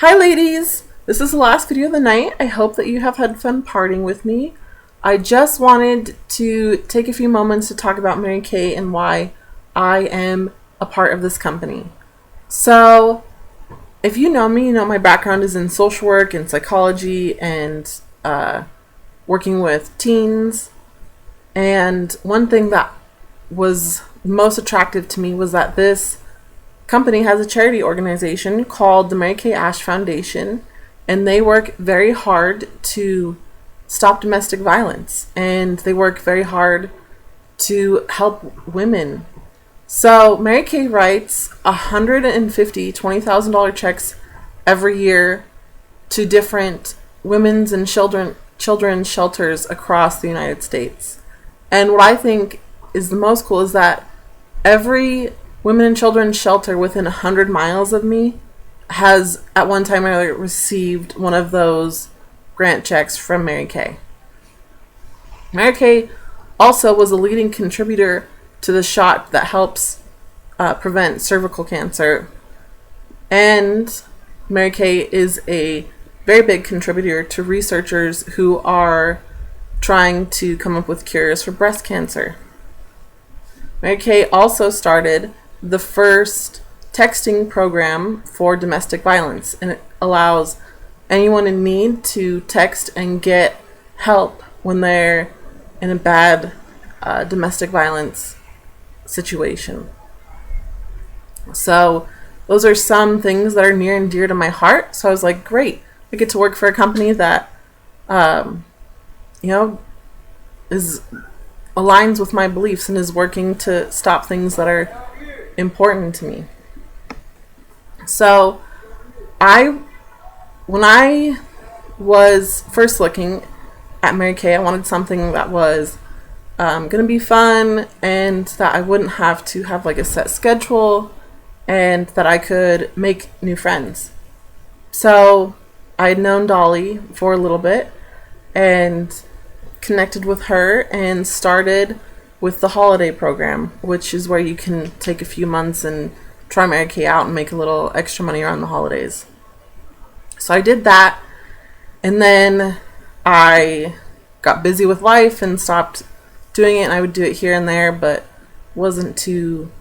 Hi ladies! This is the last video of the night. I hope that you have had fun partying with me. I just wanted to take a few moments to talk about Mary Kay and why I am a part of this company. So, if you know me, you know my background is in social work and psychology and working with teens. And one thing that was most attractive to me was that this company has a charity organization called the Mary Kay Ash Foundation, and they work very hard to stop domestic violence, and they work very hard to help women. So Mary Kay writes 150 $20,000 checks every year to different women's and children's shelters across the United States. And what I think is the most cool is that every women and children's shelter within 100 miles of me has at one time or another received one of those grant checks from Mary Kay. Mary Kay also was a leading contributor to the shot that helps prevent cervical cancer. And Mary Kay is a very big contributor to researchers who are trying to come up with cures for breast cancer. Mary Kay also started the first texting program for domestic violence, and it allows anyone in need to text and get help when they're in a bad domestic violence situation. So those are some things that are near and dear to my heart. So I was like, great, I get to work for a company that is aligns with my beliefs and is working to stop things that are important to me. So when I was first looking at Mary Kay, I wanted something that was going to be fun and that I wouldn't have to have like a set schedule and that I could make new friends. So I had known Dolly for a little bit and connected with her and started with the holiday program, which is where you can take a few months and try Mary Kay out and make a little extra money around the holidays. So I did that, and then I got busy with life and stopped doing it, and I would do it here and there, but wasn't too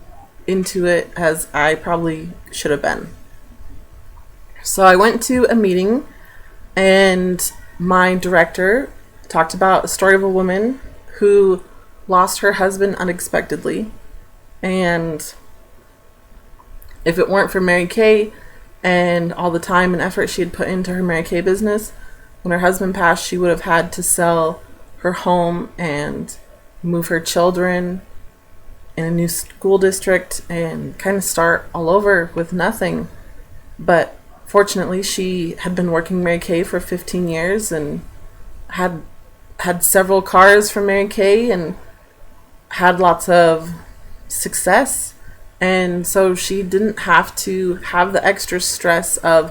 into it as I probably should have been. So I went to a meeting, and my director talked about a story of a woman who lost her husband unexpectedly, and if it weren't for Mary Kay and all the time and effort she had put into her Mary Kay business, when her husband passed, she would have had to sell her home and move her children in a new school district and kind of start all over with nothing. But fortunately, she had been working Mary Kay for 15 years and had several cars from Mary Kay and had lots of success, and so she didn't have to have the extra stress of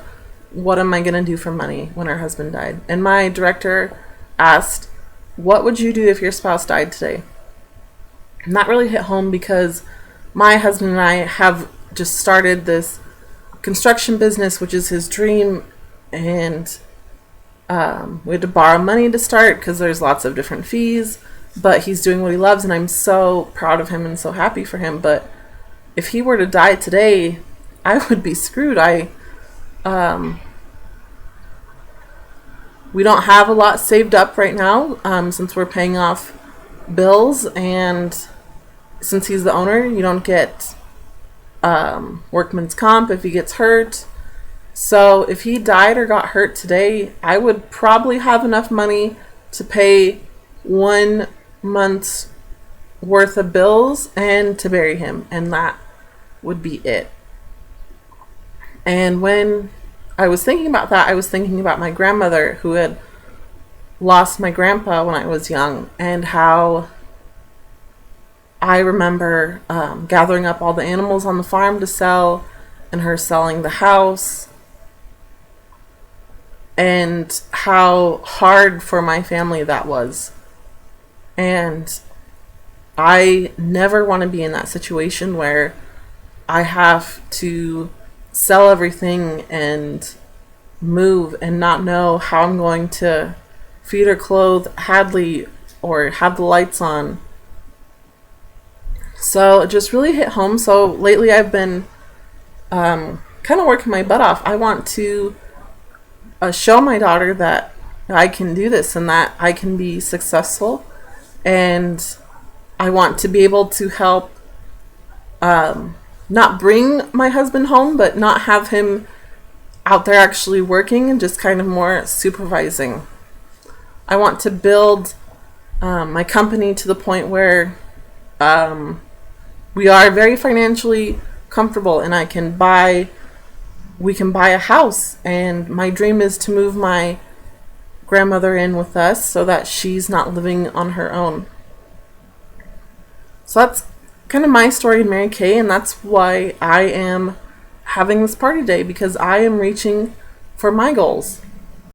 what am I going to do for money when her husband died. And my director asked, what would you do if your spouse died today? And that really hit home because my husband and I have just started this construction business, which is his dream, and we had to borrow money to start because there's lots of different fees, but he's doing what he loves, and I'm so proud of him and so happy for him. But if he were to die today, I would be screwed. We don't have a lot saved up right now since we're paying off bills, and since he's the owner, you don't get workman's comp if he gets hurt. So if he died or got hurt today, I would probably have enough money to pay 1 month's worth of bills and to bury him, and that would be it. And when I was thinking about that, I was thinking about my grandmother who had lost my grandpa when I was young, and how I remember gathering up all the animals on the farm to sell and her selling the house, and how hard for my family that was. And I never want to be in that situation where I have to sell everything and move and not know how I'm going to feed or clothe Hadley or have the lights on. So it just really hit home. So lately I've been kind of working my butt off. I want to show my daughter that I can do this and that I can be successful. And I want to be able to help not bring my husband home, but not have him out there actually working and just kind of more supervising. I want to build my company to the point where we are very financially comfortable and we can buy a house. And my dream is to move my grandmother in with us so that she's not living on her own. So that's kind of my story in Mary Kay, and that's why I am having this party day, because I am reaching for my goals.